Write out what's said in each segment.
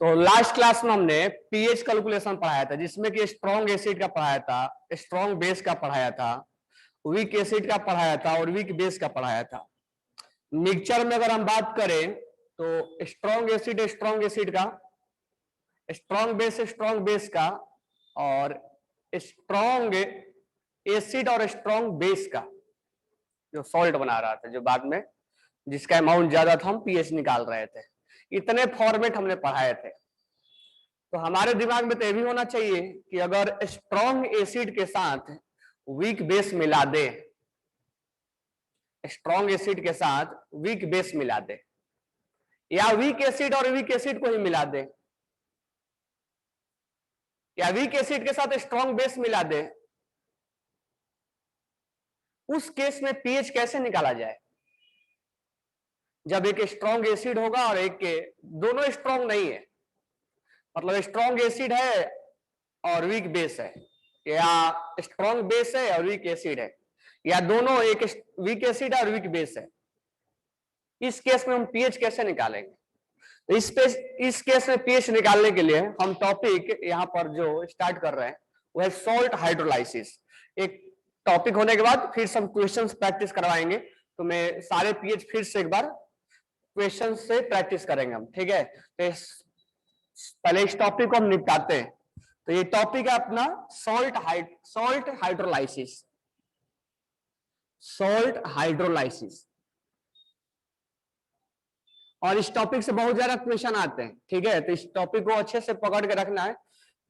तो last class में हमने पीएच कैलकुलेशन पढ़ाया था, जिसमें कि स्ट्रॉन्ग एसिड का पढ़ाया था, स्ट्रॉन्ग बेस का पढ़ाया था, वीक एसिड का पढ़ाया था और वीक बेस का पढ़ाया था। मिक्सचर में अगर हम बात करें तो स्ट्रॉन्ग एसिड का, स्ट्रॉन्ग बेस का, और स्ट्रॉन्ग एसिड और स्ट्रॉन्ग बेस का जो सॉल्ट बना रहा था, जो बाद में जिसका अमाउंट ज्यादा था हम पीएच निकाल रहे थे। इतने फॉर्मेट हमने पढ़ाए थे। तो हमारे दिमाग में तो यह भी होना चाहिए कि अगर स्ट्रॉन्ग एसिड के साथ वीक बेस मिला दे, स्ट्रॉन्ग एसिड के साथ वीक बेस मिला दे, या वीक एसिड और वीक एसिड को ही मिला दे, या वीक एसिड के साथ स्ट्रॉन्ग बेस मिला दे, उस केस में पीएच कैसे निकाला जाए? जब एक स्ट्रॉन्ग एसिड होगा और एक के दोनों स्ट्रॉन्ग नहीं है, मतलब स्ट्रॉन्ग एसिड है और वीक बेस है, या स्ट्रॉन्ग बेस है और वीक एसिड है, या दोनों एक वीक एसिड है और वीक बेस है, इस केस में हम पीएच कैसे निकालेंगे? तो इस केस में पीएच निकालने के लिए हम टॉपिक यहां पर जो स्टार्ट कर रहे हैं वो है सॉल्ट हाइड्रोलाइसिस। एक टॉपिक होने के बाद फिर हम क्वेश्चंस प्रैक्टिस करवाएंगे, तो मैं सारे पीएच फिर से एक बार क्वेश्चन से प्रैक्टिस करेंगे हम, ठीक है? तो पहले इस टॉपिक को हम निपटाते हैं। तो ये टॉपिक है अपना सॉल्ट हाइड्रोलाइसिस। सॉल्ट हाइड्रोलाइसिस, और इस टॉपिक से बहुत ज्यादा क्वेश्चन आते हैं, ठीक है? तो इस टॉपिक को अच्छे से पकड़ के रखना है।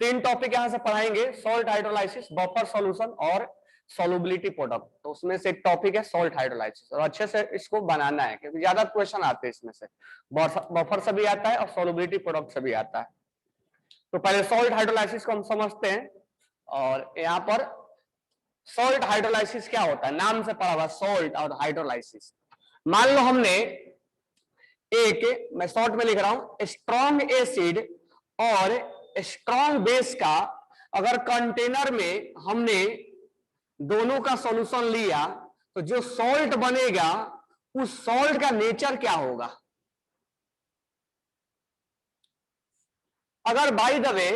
3 टॉपिक यहां से पढ़ाएंगे, सॉल्ट हाइड्रोलाइसिस, बफर सॉल्यूशन और सॉल्युबिलिटी प्रोडक्ट। तो उसमें से एक टॉपिक है सॉल्ट हाइड्रोलाइसिस, और अच्छे से इसको बनाना है क्योंकि ज्यादा क्वेश्चन आते हैं इसमें से, बफर से भी आता है और सॉल्युबिलिटी प्रोडक्ट से भी आता है। तो पहले सॉल्ट हाइड्रोलाइसिस को हम समझते हैं। और यहाँ पर सॉल्ट हाइड्रोलाइसिस क्या होता है, नाम से पढ़ा हुआ सॉल्ट और हाइड्रोलाइसिस। मान लो हमने एक, मैं शॉर्ट में लिख रहा हूं, स्ट्रॉन्ग एसिड और स्ट्रॉन्ग बेस का अगर कंटेनर में हमने दोनों का सॉल्यूशन लिया, तो जो सॉल्ट बनेगा उस सॉल्ट का नेचर क्या होगा? अगर by the way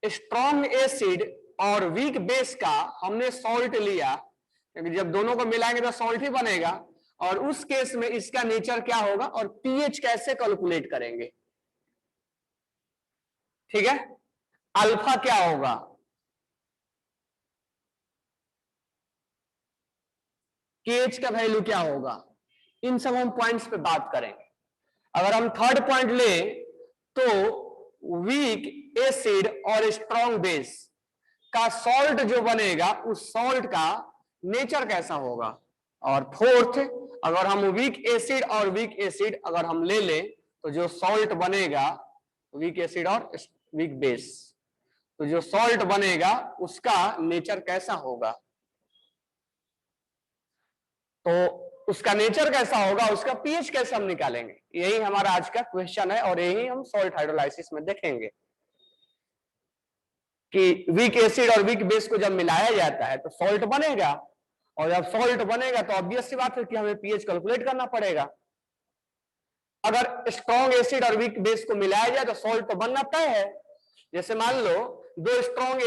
strong acid और वीक बेस का हमने सॉल्ट लिया, क्योंकि जब दोनों को मिलाएंगे तो सॉल्ट ही बनेगा, और उस केस में इसका नेचर क्या होगा और पीएच कैसे कैलकुलेट करेंगे? ठीक है, अल्फा क्या होगा, केएच का वैल्यू क्या होगा, इन सब हम पॉइंट्स पे बात करेंगे। अगर हम थर्ड पॉइंट ले तो वीक एसिड और स्ट्रॉन्ग बेस का सॉल्ट जो बनेगा उस सॉल्ट का नेचर कैसा होगा। और फोर्थ, अगर हम वीक एसिड और वीक एसिड अगर हम ले लें तो जो सॉल्ट बनेगा, वीक एसिड और वीक बेस, तो जो सॉल्ट बनेगा उसका नेचर कैसा होगा। तो उसका नेचर कैसा होगा, उसका पीएच कैसे हम निकालेंगे, यही हमारा आज का क्वेश्चन है, और यही हम सॉल्ट हाइड्रोलाइसिस में देखेंगे कि वीक एसिड और वीक बेस को जब मिलाया जाता है तो सॉल्ट बनेगा, और जब सॉल्ट बनेगा तो ऑब्वियस सी बात है कि हमें पीएच कैलकुलेट करना पड़ेगा। अगर स्ट्रॉन्ग एसिड और वीक बेस को मिलाया जाए तो सॉल्ट तो बनना तय है। जैसे मान लो दो स्ट्रॉन्ग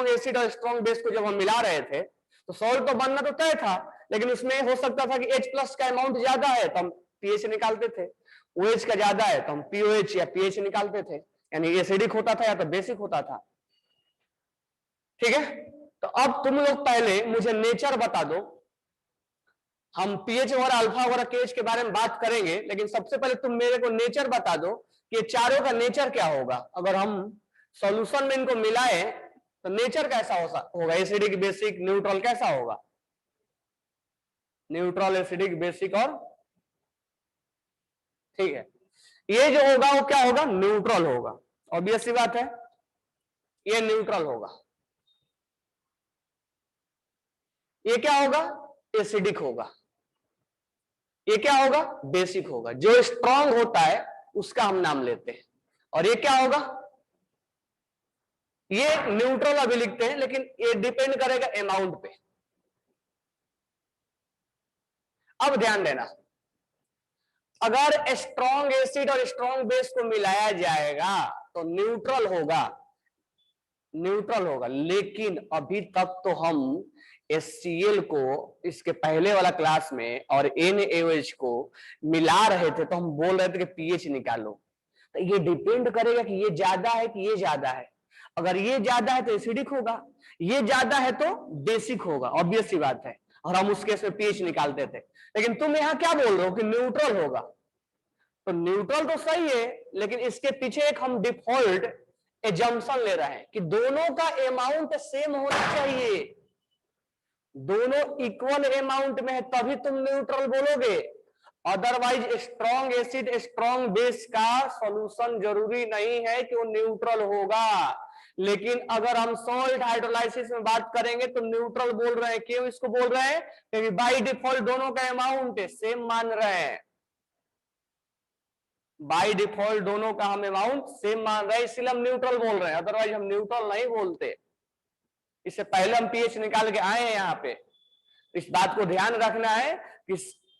एसिड और स्ट्रॉन्ग बेस को जब हम मिला रहे थे तो सॉल्ट तो बनना तो तय था, लेकिन उसमें हो सकता था कि H प्लस का अमाउंट ज्यादा है तो हम पीएच निकालते थे, OH का ज्यादा है तो हम POH या पीएच निकालते थे, यानी एसिडिक होता था या तो बेसिक होता था। ठीक है, तो अब तुम लोग पहले मुझे नेचर बता दो। हम पीएच और अल्फा और केएच के बारे में बात करेंगे, लेकिन सबसे पहले तुम मेरे को नेचर बता दो कि ये चारों का नेचर क्या होगा। अगर हम सॉल्यूशन में इनको मिलाए तो नेचर कैसा होगा, एसिडिक, बेसिक, न्यूट्रल कैसा होगा? न्यूट्रल, एसिडिक, बेसिक और, ठीक है, ये जो होगा वो क्या होगा, न्यूट्रल होगा। ऑब्वियस सी बात है, ये न्यूट्रल होगा। ये क्या होगा, एसिडिक होगा। ये क्या होगा, बेसिक होगा। जो स्ट्रांग होता है उसका हम नाम लेते हैं। और ये क्या होगा, ये न्यूट्रल अभी लिखते हैं, लेकिन ये डिपेंड करेगा अमाउंट पे। अब ध्यान देना, अगर स्ट्रॉन्ग एसिड और स्ट्रॉन्ग बेस को मिलाया जाएगा तो न्यूट्रल होगा, न्यूट्रल होगा। लेकिन अभी तक तो हम HCl को इसके पहले वाला क्लास में और NaOH को मिला रहे थे, तो हम बोल रहे थे कि पीएच निकालो। तो ये डिपेंड करेगा कि ये ज्यादा है कि ये ज्यादा है। अगर ये ज्यादा है तो एसिडिक होगा, ये ज्यादा है तो बेसिक होगा, ऑब्वियस सी बात है। और हम उस केस में पीएच निकालते थे। लेकिन तुम यहां क्या बोल रहे हो कि न्यूट्रल होगा। तो न्यूट्रल तो सही है, लेकिन इसके पीछे एक हम डिफॉल्ट एजम्पशन ले रहे हैं कि दोनों का अमाउंट सेम होना चाहिए, दोनों इक्वल अमाउंट में है, तभी तुम न्यूट्रल बोलोगे। Otherwise strong acid strong base का सॉल्यूशन जरूरी नहीं है कि वो न्यूट्रल होगा। लेकिन अगर हम सॉल्ट हाइड्रोलाइसिस में बात करेंगे तो न्यूट्रल बोल रहे हैं। क्यों इसको बोल रहे हैं? क्योंकि बाय डिफॉल्ट दोनों का अमाउंट सेम मान रहे हैं, बाय डिफॉल्ट दोनों का हम अमाउंट सेम मान रहे हैं, इसलिए हम न्यूट्रल बोल रहे हैं। अदरवाइज हम न्यूट्रल नहीं बोलते। इससे पहले हम पीएच निकाल के आए हैं यहाँ पे। इस बात को ध्यान रखना है कि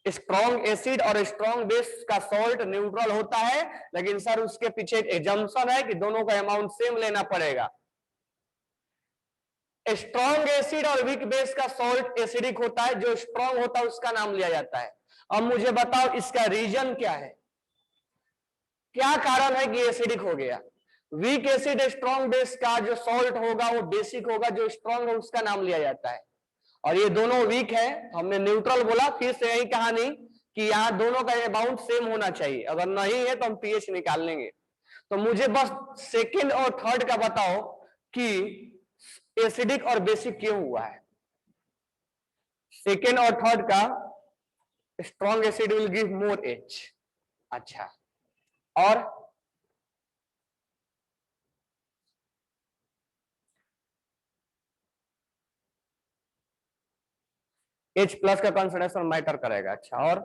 स्ट्रॉन्ग एसिड और स्ट्रॉन्ग बेस का सॉल्ट न्यूट्रल होता है, लेकिन सर उसके पीछे एक एजम्पशन है कि दोनों का अमाउंट सेम लेना पड़ेगा। स्ट्रॉन्ग एसिड और वीक बेस का सॉल्ट एसिडिक होता है, जो स्ट्रॉन्ग होता है उसका नाम लिया जाता है। अब मुझे बताओ इसका रीजन क्या है, क्या कारण है कि एसिडिक हो गया? वीक एसिड स्ट्रॉन्ग बेस का जो सॉल्ट होगा वो बेसिक होगा, जो स्ट्रॉन्ग है उसका नाम लिया जाता है। और ये दोनों वीक है, हमने न्यूट्रल बोला। फिर से यही कहानी कि यहाँ दोनों का अमाउंट सेम होना चाहिए, अगर नहीं है तो हम पीएच निकाल लेंगे। तो मुझे बस सेकंड और थर्ड का बताओ कि एसिडिक और बेसिक क्यों हुआ है। सेकंड और थर्ड का strong acid will give more H. अच्छा, और H प्लस का कॉन्सेंट्रेशन मैटर करेगा। अच्छा, और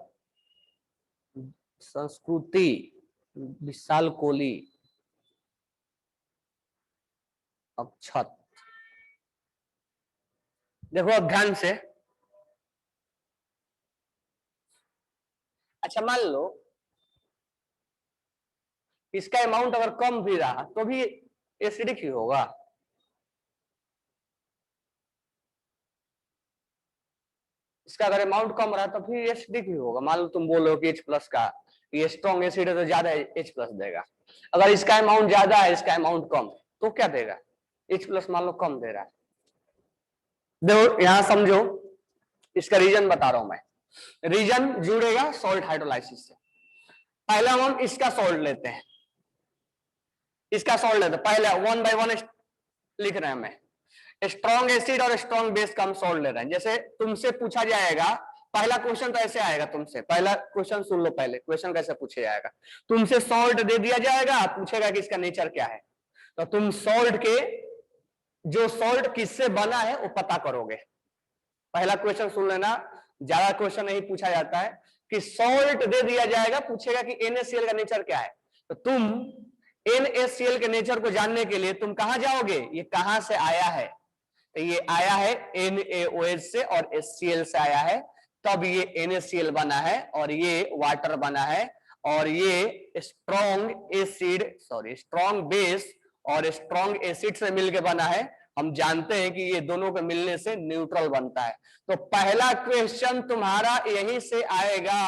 संस्कृति, विशाल कोली, अक्षत। देखो अब ध्यान से। अच्छा, मान लो इसका अमाउंट अगर कम भी रहा तो भी एसिडिक ही होगा। इसका अगर अमाउंट कम रहा तो फिर एसिडिक ही होगा। मान लो तुम बोल रहे हो कि H प्लस का ये स्ट्रॉन्ग एसिड है तो ज्यादा H प्लस देगा। अगर इसका अमाउंट ज्यादा है, इसका अमाउंट कम, तो क्या देगा? H प्लस मान लो कम दे रहा है। देखो यहां समझो, इसका रीजन बता रहा हूं मैं। रीजन जुड़ेगा सॉल्ट हाइड्रोलाइसिस से। पहला हम इसका सॉल्ट लेते हैं, इसका सॉल्ट लेते हैं। पहले 1 बाय 1 लिख रहे हैं हमें। स्ट्रॉन्ग एसिड और स्ट्रॉन्ग बेस का हम सॉल्ट ले रहे हैं। जैसे तुमसे पूछा जाएगा, पहला क्वेश्चन तो ऐसे आएगा तुमसे। पहला क्वेश्चन सुन लो, पहले क्वेश्चन कैसे पूछा जाएगा। तुमसे सॉल्ट दे दिया जाएगा, पूछेगा कि इसका नेचर क्या है। तो तुम सॉल्ट के, जो सॉल्ट किससे बना है वो पता करोगे। पहला क्वेश्चन सुन लेना, ज्यादा क्वेश्चन नहीं पूछा जाता है कि सॉल्ट दे दिया जाएगा, पूछेगा कि NaCl का नेचर क्या है। तो तुम NaCl के नेचर को जानने के लिए तुम कहां जाओगे, ये कहां से आया है? तो ये आया है NaOH से और HCl से आया है, तब ये NaCl बना है और ये वाटर बना है। और ये strong acid, sorry strong base और स्ट्रॉन्ग एसिड से मिलकर बना है। हम जानते हैं कि ये दोनों के मिलने से न्यूट्रल बनता है। तो पहला क्वेश्चन तुम्हारा यहीं से आएगा,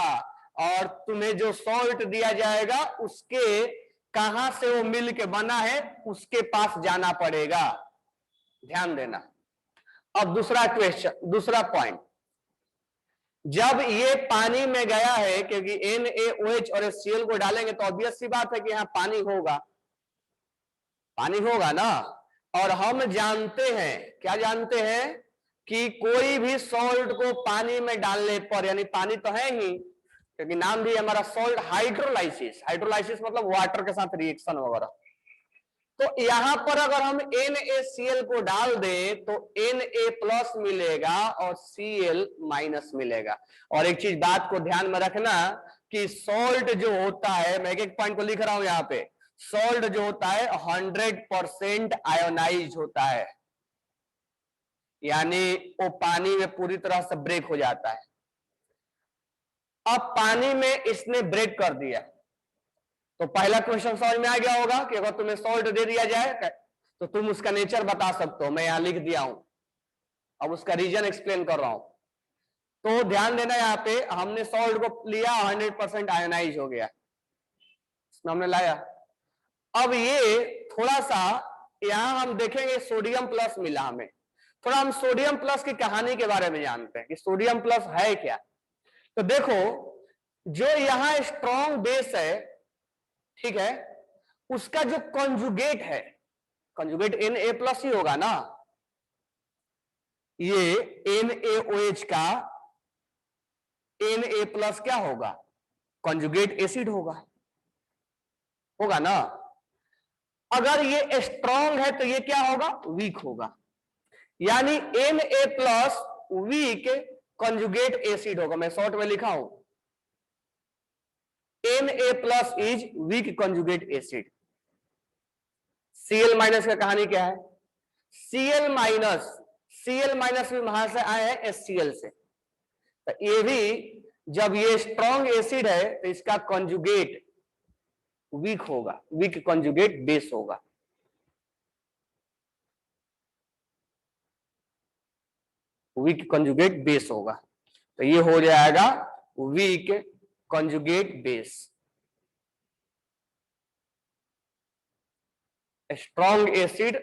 और तुम्हें जो सॉल्ट दिया जाएगा उसके कहां से वो मिल के बना है उसके पास जाना पड़ेगा। ध्यान देना। अब दूसरा क्वेश्चन, दूसरा पॉइंट, जब ये पानी में गया है, क्योंकि NaOH और HCl को डालेंगे तो ऑब्वियस सी बात है कि यहां पानी होगा, पानी होगा ना। और हम जानते हैं, क्या जानते हैं, कि कोई भी सॉल्ट को पानी में डालने पर, यानी पानी तो है ही, क्योंकि नाम भी हमारा सॉल्ट हाइड्रोलाइसिस, हाइड्रोलाइसिस मतलब वाटर के साथ रिएक्शन वगैरह। तो यहां पर अगर हम NaCl को डाल दें तो Na प्लस मिलेगा और Cl माइनस मिलेगा। और एक चीज बात को ध्यान में रखना कि सॉल्ट जो होता है, मैं एक एक पॉइंट को लिख रहा हूं यहां पे, सॉल्ट जो होता है 100% आयोनाइज होता है, यानी वो पानी में पूरी तरह से ब्रेक हो जाता है। अब पानी में इसने ब्रेक कर दिया, तो पहला क्वेश्चन समझ में आ गया होगा कि अगर तुम्हें सॉल्ट दे दिया जाए तो तुम उसका नेचर बता सकते हो। मैं यहां लिख दिया हूं, अब उसका रीजन एक्सप्लेन कर रहा हूं। तो ध्यान देना, यहाँ पे हमने सॉल्ट को लिया, 100% आयोनाइज हो गया, इसमें हमने लाया। अब ये थोड़ा सा यहां हम देखेंगे सोडियम प्लस मिला हमें। थोड़ा हम सोडियम प्लस की कहानी के बारे में जानते हैं कि सोडियम प्लस है क्या। तो देखो, जो यहां स्ट्रॉन्ग बेस है, ठीक है, उसका जो कॉन्जुगेट है, कॉन्जुगेट Na+ ही होगा ना, ये NaOH का Na+ क्या होगा, कॉन्जुगेट एसिड होगा, होगा ना। अगर ये स्ट्रॉन्ग है तो ये क्या होगा, वीक होगा, यानी Na+ वीक कॉन्जुगेट एसिड होगा। मैं शॉर्ट में लिखा हूं, Na+ is weak conjugate acid. Cl- का कहानी क्या है, Cl- भी वहां से आए हैं HCl से, तो ये भी जब ये स्ट्रॉन्ग एसिड है तो इसका कॉन्जुगेट वीक होगा, वीक कॉन्जुगेट बेस होगा। वीक कॉन्जुगेट बेस होगा, तो ये हो जाएगा weak conjugate base. Strong acid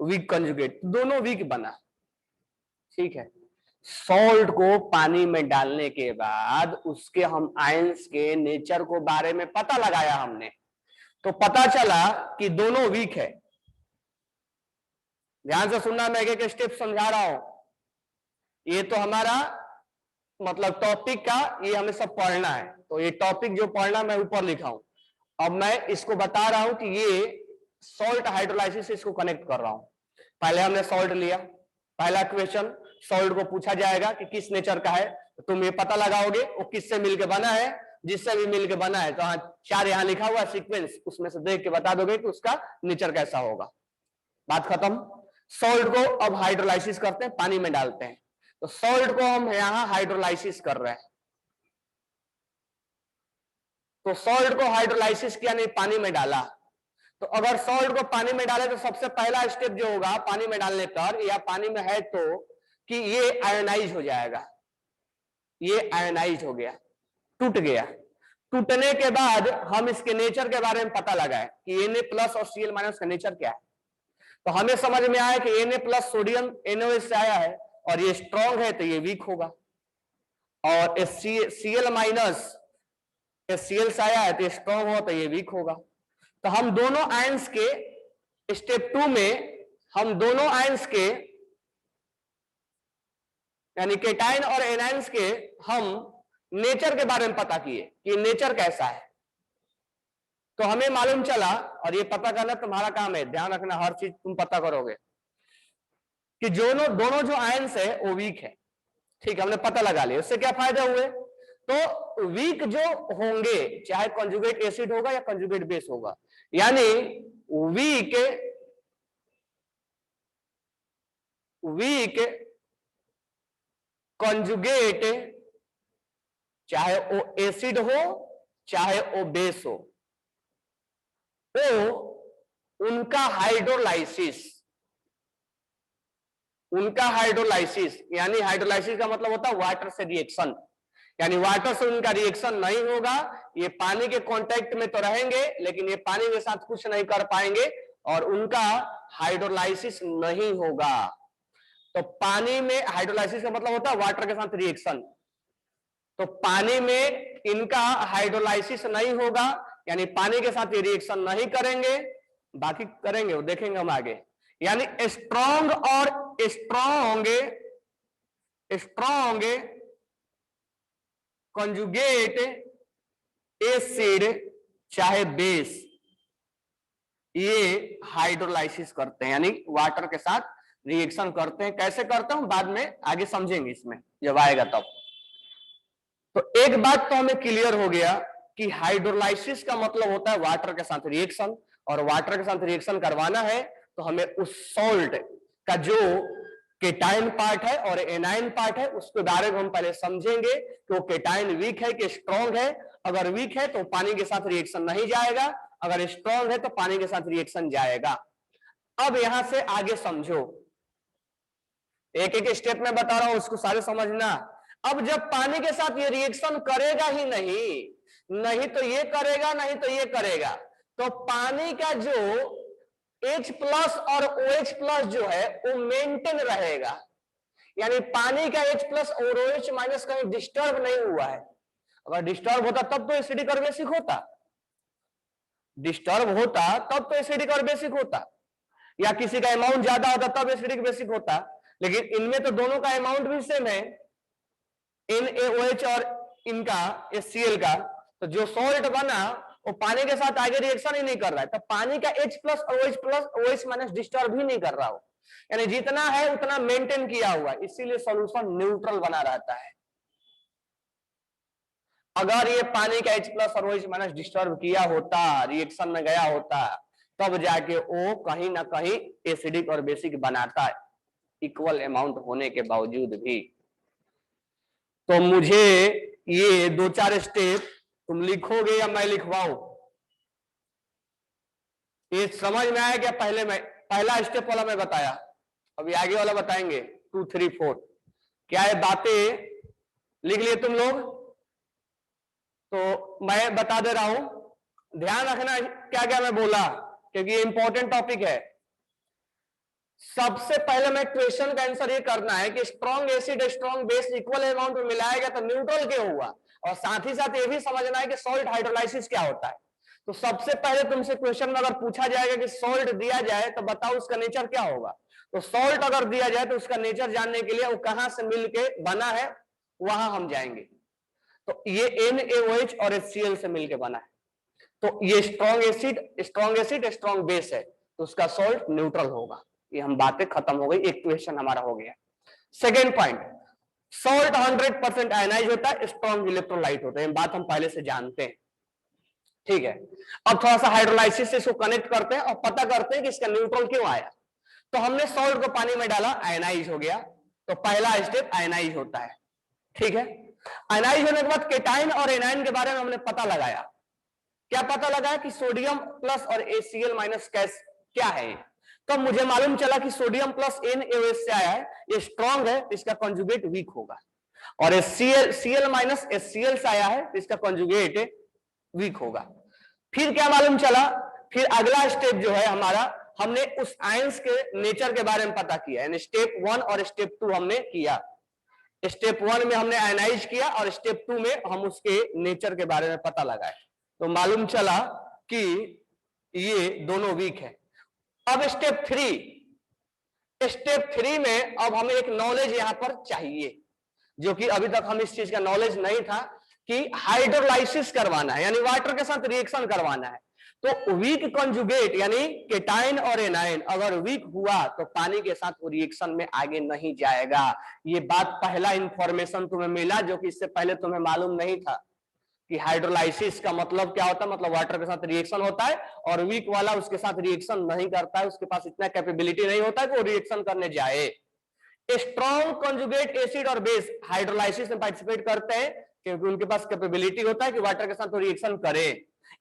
weak conjugate, दोनों वीक बना, ठीक है। सॉल्ट को पानी में डालने के बाद उसके हम आयंस के नेचर को बारे में पता लगाया हमने, तो पता चला कि दोनों वीक है। ध्यान से सुनना, मैं एक एक स्टेप समझा रहा हूं। ये तो हमारा मतलब टॉपिक का, ये हमें सब पढ़ना है, तो ये टॉपिक जो पढ़ना मैं ऊपर लिखा हूं। अब मैं इसको बता रहा हूं कि ये सॉल्ट हाइड्रोलाइसिस से इसको कनेक्ट कर रहा हूं। पहले हमने सॉल्ट लिया, पहला क्वेश्चन सॉल्ट को पूछा जाएगा कि किस नेचर का है, तो तुम ये पता लगाओगे वो किससे मिलके बना है, जिससे भी मिलके बना है। तो हाँ, 4 यहां लिखा हुआ सीक्वेंस, उसमें से देख के बता दोगे कि उसका नेचर कैसा होगा। बात खत्म। सॉल्ट को अब हाइड्रोलाइसिस करते हैं, पानी में डालते हैं। तो सॉल्ट को हम यहां हाइड्रोलाइसिस कर रहे हैं, तो सॉल्ट को हाइड्रोलाइसिस किया, नहीं पानी में डाला। तो अगर सॉल्ट को पानी में डाले तो सबसे पहला स्टेप जो होगा पानी में डालने पर, या पानी में है तो, कि ये आयोनाइज हो जाएगा, ये आयोनाइज हो गया, टूट गया। टूटने के बाद हम इसके नेचर के बारे में पता लगाए कि Na+ और Cl- का नेचर क्या है। तो हमें समझ में आया कि Na+ सोडियम NaOH से आया है और ये स्ट्रॉन्ग है तो ये वीक होगा, और Cl- Cl से आया है तो स्ट्रॉन्ग हो तो ये वीक होगा। तो हम दोनों आयंस के स्टेप 2 में, हम दोनों आयंस के यानी केटाइन और एनायंस के हम नेचर के बारे में पता किए कि नेचर कैसा है। तो हमें मालूम चला, और ये पता करना तुम्हारा काम है, ध्यान रखना हर चीज तुम पता करोगे, कि दोनों जो आयंस है वो वीक है। ठीक है, हमने पता लगा लिया, उससे क्या फायदा हुए। तो वीक जो होंगे, चाहे कंजुगेट एसिड होगा या कंजुगेट बेस होगा, यानी वीक वीक कंजुगेट, चाहे वो एसिड हो चाहे वो बेस हो, वो उनका हाइड्रोलाइसिस यानी हाइड्रोलाइसिस का मतलब होता है वाटर से रिएक्शन, यानी वाटर से उनका रिएक्शन नहीं होगा। ये पानी के कांटेक्ट में तो रहेंगे लेकिन ये पानी के साथ कुछ नहीं कर पाएंगे और उनका हाइड्रोलाइसिस नहीं होगा। तो पानी में हाइड्रोलाइसिस का मतलब होता है वाटर के साथ रिएक्शन, तो पानी में इनका हाइड्रोलाइसिस नहीं होगा, यानी पानी के साथ ये रिएक्शन नहीं करेंगे, बाकी करेंगे वो देखेंगे हम आगे। यानी स्ट्रॉन्ग और स्ट्रॉन्ग स्ट्रॉन्ग कंजुगेट एसिड चाहे बेस, ये हाइड्रोलाइसिस करते हैं, यानी वाटर के साथ रिएक्शन करते हैं। कैसे करते हैं बाद में आगे समझेंगे, इसमें जब आएगा तब। तो एक बात तो हमें क्लियर हो गया कि हाइड्रोलाइसिस का मतलब होता है वाटर के साथ रिएक्शन, और वाटर के साथ रिएक्शन करवाना है तो हमें उस सॉल्ट का जो केटाइन पार्ट है और एनाइन पार्ट है, उसके बारे में हम पहले समझेंगे कि वो केटाइन वीक है कि स्ट्रॉन्ग है। अगर वीक है तो पानी के साथ रिएक्शन नहीं जाएगा, अगर स्ट्रॉन्ग है तो पानी के साथ रिएक्शन जाएगा। अब यहां से आगे समझो, एक एक स्टेप में बता रहा हूं, उसको सारे समझना। अब जब पानी के साथ ये रिएक्शन करेगा ही नहीं, नहीं तो ये करेगा नहीं तो ये करेगा, तो पानी का जो H प्लस और OH प्लस जो है वो मेंटेन रहेगा। यानी पानी का H प्लस और OH माइनस कहीं डिस्टर्ब नहीं हुआ है। अगर डिस्टर्ब होता तब तो एसिडिक और बेसिक होता, डिस्टर्ब होता तब तो एसिडिक और बेसिक होता, या किसी का अमाउंट ज्यादा होता तब एसिडिक बेसिक होता। लेकिन इनमें तो दोनों का अमाउंट भी सेम है, NaOH और इनका HCl का, तो जो सॉल्ट बना वो पानी के साथ आगे रिएक्शन ही नहीं कर रहा है, तो पानी का H प्लस और OH माइनस डिस्टर्ब ही नहीं कर रहा हो, यानी जितना है उतना मेंटेन किया हुआ, इसीलिए सॉल्यूशन न्यूट्रल बना रहता है। अगर ये पानी का H प्लस और OH माइनस डिस्टर्ब किया होता, रिएक्शन में गया होता, तब जाके वो कहीं ना कहीं एसिडिक और बेसिक बनाता है, इक्वल अमाउंट होने के बावजूद भी। तो मुझे ये 2-4 स्टेप तुम लिखोगे या मैं लिखवाऊं? ये समझ में आया क्या? पहला स्टेप वाला मैं बताया, अभी आगे वाला बताएंगे 2, 3, 4। क्या ये बातें लिख लिए तुम लोग? तो मैं बता दे रहा हूं, ध्यान रखना क्या क्या मैं बोला, क्योंकि ये इंपॉर्टेंट टॉपिक है। सबसे पहले मैं क्वेश्चन का आंसर ये करना है कि strong acid strong base equal amount में मिलाएगा तो न्यूट्रल क्यों हुआ, और साथ ही साथ ये भी समझना है कि सॉल्ट हाइड्रोलाइसिस क्या होता है। तो सबसे पहले तुमसे क्वेश्चन में अगर पूछा जाएगा कि सॉल्ट दिया जाए तो बताओ उसका नेचर क्या होगा, तो सॉल्ट अगर दिया जाए तो उसका नेचर जानने के लिए वो कहां से मिलके बना है वहां हम जाएंगे। तो ये NaOH और HCl से मिलके बना है, तो ये स्ट्रॉन्ग एसिड स्ट्रॉन्ग बेस है, तो उसका सॉल्ट न्यूट्रल होगा। ये हम बातें खत्म हो गई, एक क्वेश्चन हमारा हो गया। सेकेंड पॉइंट, सॉल्ट 100% आयनाइज होता है, स्ट्रॉन्ग इलेक्ट्रोलाइट होता है, बात हम पहले से जानते हैं, ठीक है। अब थोड़ा सा हाइड्रोलाइसिस से इसको कनेक्ट करते हैं और पता करते हैं कि इसका न्यूट्रल क्यों आया। तो हमने सॉल्ट को पानी में डाला, आयनाइज हो गया, तो पहला स्टेप आयनाइज होता है, ठीक है। आयनाइज होने के बाद केटाइन और एनाइन के बारे में हमने पता लगाया। क्या पता लगा कि सोडियम प्लस और HCl माइनस क्या है। तो मुझे मालूम चला कि सोडियम प्लस NaOH से आया है, ये स्ट्रॉन्ग है, इसका कॉन्जुगेट वीक होगा, और Cl माइनस HCl से आया है, इसका कॉन्जुगेट वीक होगा। फिर क्या मालूम चला, फिर अगला स्टेप जो है हमारा, हमने उस आयंस के नेचर के बारे में पता किया, यानी स्टेप 1 और स्टेप 2 हमने किया। स्टेप 1 में हमने आयनाइज किया और स्टेप 2 में हम उसके नेचर के बारे में पता लगाए, तो मालूम चला कि ये दोनों वीक है। अब स्टेप 3 में अब हमें एक नॉलेज यहां पर चाहिए, जो कि अभी तक हम इस चीज का नॉलेज नहीं था, कि हाइड्रोलाइसिस करवाना है, यानी वाटर के साथ रिएक्शन करवाना है। तो वीक कंजुगेट यानी केटाइन और एनाइन अगर वीक हुआ तो पानी के साथ वो रिएक्शन में आगे नहीं जाएगा। ये बात पहला इंफॉर्मेशन तुम्हें मिला, जो कि इससे पहले तुम्हें मालूम नहीं था कि हाइड्रोलाइसिस का मतलब क्या होता है, मतलब वाटर के साथ रिएक्शन होता है और वीक वाला उसके साथ रिएक्शन नहीं करता है, उसके पास इतना कैपेबिलिटी नहीं होता है कि वो रिएक्शन करने जाए। स्ट्रॉन्ग कंजुगेट एसिड और बेस हाइड्रोलाइसिस में पार्टिसिपेट करते हैं क्योंकि उनके पास कैपेबिलिटी होता है कि वाटर के साथ रिएक्शन करे।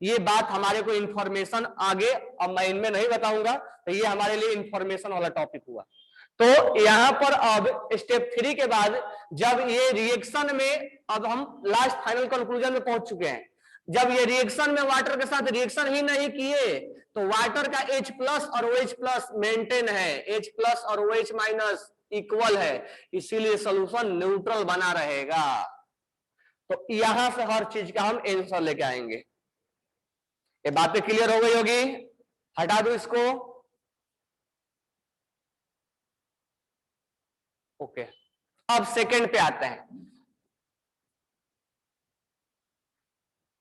ये बात हमारे को इंफॉर्मेशन आगे, अब मैं इनमें नहीं बताऊंगा, तो ये हमारे लिए इंफॉर्मेशन वाला टॉपिक हुआ। तो यहां पर अब स्टेप 3 के बाद जब ये रिएक्शन में, अब हम लास्ट फाइनल कंक्लूजन में पहुंच चुके हैं, जब ये रिएक्शन में वाटर के साथ रिएक्शन ही नहीं किए तो वाटर का H प्लस और OH प्लस मेंटेन है, H प्लस और OH माइनस इक्वल है, इसीलिए सोल्यूशन न्यूट्रल बना रहेगा। तो यहां से हर चीज का हम आंसर लेके आएंगे। ये बातें क्लियर हो गई होगी? हटा दो इसको। ओके, अब सेकंड पे आते हैं।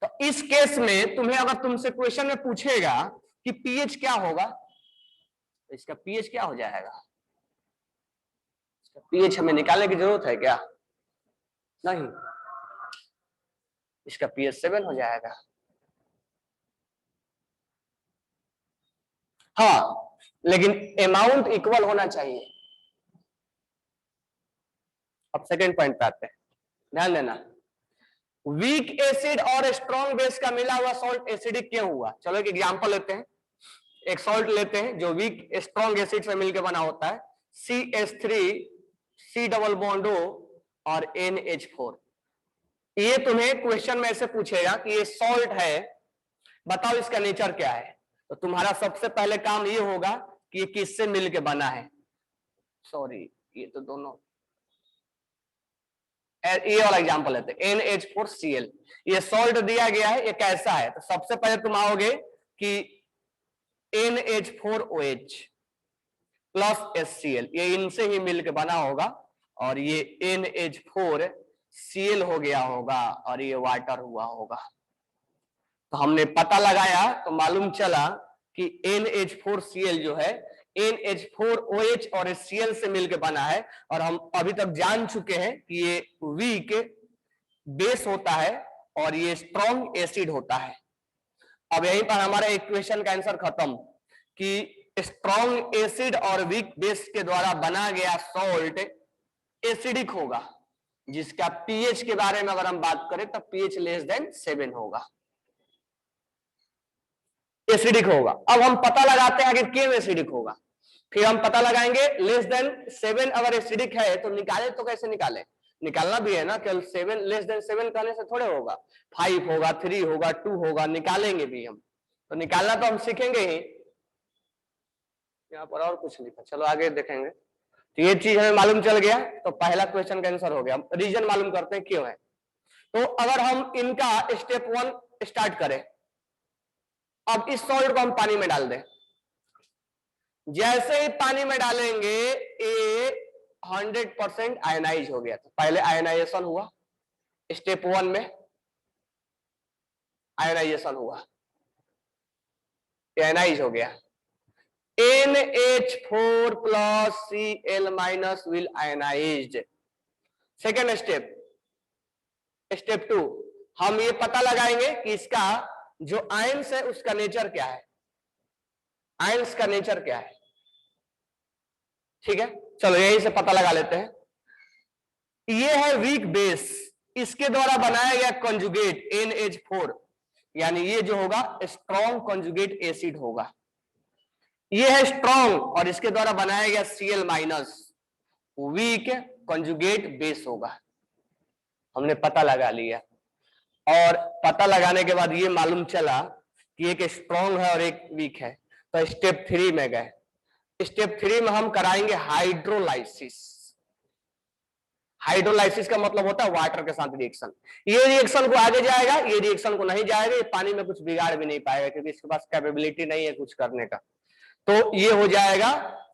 तो इस केस में तुम्हें अगर तुमसे क्वेश्चन में पूछेगा कि पीएच क्या होगा, तो इसका पीएच क्या हो जाएगा? इसका पीएच हमें निकालने की जरूरत है क्या? नहीं, इसका पीएच 7 हो जाएगा। हाँ, लेकिन अमाउंट इक्वल होना चाहिए। अब सेकेंड पॉइंट पे आते हैं, ध्यान देना। वीक एसिड और स्ट्रॉन्ग बेस का मिला हुआ सॉल्ट एसिडिक क्यों हुआ? चलो एक एग्जांपल लेते हैं, एक सॉल्ट लेते हैं जो वीक स्ट्रॉन्ग एसिड से मिलकर बना होता है, CH3 C double bond O और NH4। ये तुम्हें क्वेश्चन में ऐसे पूछेगा कि ये सॉल्ट है, बताओ इसका नेचर क्या है। तो तुम्हारा सबसे पहले काम ये होगा कि ये किससे मिलके बना है। सॉरी, ये तो दोनों, ये वाला एग्जांपल लेते हैं, NH4Cl। ये सॉल्ट दिया गया है, ये कैसा है? तो सबसे पहले तुम आओगे कि NH4OH प्लस HCl, ये इनसे ही मिलके बना होगा, और ये NH4Cl हो गया होगा, और ये वाटर हुआ होगा। तो हमने पता लगाया तो मालूम चला कि NH4Cl जो है NH4OH और Cl से मिलकर बना है, और हम अभी तक जान चुके हैं कि ये वीक बेस होता है और ये स्ट्रॉन्ग एसिड होता है। अब यहीं पर हमारा इक्वेशन का आंसर खत्म कि स्ट्रॉन्ग एसिड और वीक बेस के द्वारा बना गया सॉल्ट एसिडिक होगा, जिसका पीएच के बारे में अगर हम बात करें तो पीएच लेस देन 7 होगा, एसिडिक होगा। अब हम पता लगाते हैं कि क्यों एसिडिक होगा, फिर हम पता लगाएंगे लेस देन 7 अगर एसिडिक है तो निकाले तो कैसे निकाले, निकालना भी है ना, केवल 7 लेस देन 7 कहने से थोड़े होगा, 5 होगा, 3 होगा, 2 होगा, निकालेंगे भी हम, तो निकालना तो हम सीखेंगे ही। यहाँ पर और कुछ लिखा, चलो आगे देखेंगे। तो ये चीज हमें मालूम चल गया, तो पहला क्वेश्चन का आंसर हो गया। रीजन मालूम करते हैं क्यों है। तो अगर हम इनका स्टेप 1 स्टार्ट करें, अब इस सॉल्ट को हम पानी में डाल दें, जैसे ही पानी में डालेंगे ये 100% आयनाइज हो गया। तो पहले आयनाइजेशन हुआ, स्टेप 1 में आयनाइजेशन हुआ, आयनाइज हो गया, NH4 plus Cl minus will ionised. Second step, step 2, हम ये पता लगाएंगे कि इसका जो आयंस है उसका नेचर क्या है, आयंस का नेचर क्या है। ठीक है, चलो यहीं से पता लगा लेते हैं। ये है वीक बेस, इसके द्वारा बनाया गया कंजुगेट NH4, यानी ये जो होगा स्ट्रॉन्ग कंजुगेट एसिड होगा। ये है स्ट्रॉन्ग, और इसके द्वारा बनाया गया Cl minus weak conjugate base होगा। हमने पता लगा लिया, और पता लगाने के बाद ये मालूम चला कि एक स्ट्रॉन्ग है और एक वीक है। तो स्टेप 3 में गए, स्टेप 3 में हम कराएंगे हाइड्रोलाइसिस। हाइड्रोलाइसिस का मतलब होता है वाटर के साथ रिएक्शन। ये रिएक्शन को आगे जाएगा, ये रिएक्शन को नहीं जाएगा, ये पानी में कुछ बिगाड़ भी नहीं पाएगा क्योंकि इसके पास कैपेबिलिटी नहीं है कुछ करने का। तो ये हो जाएगा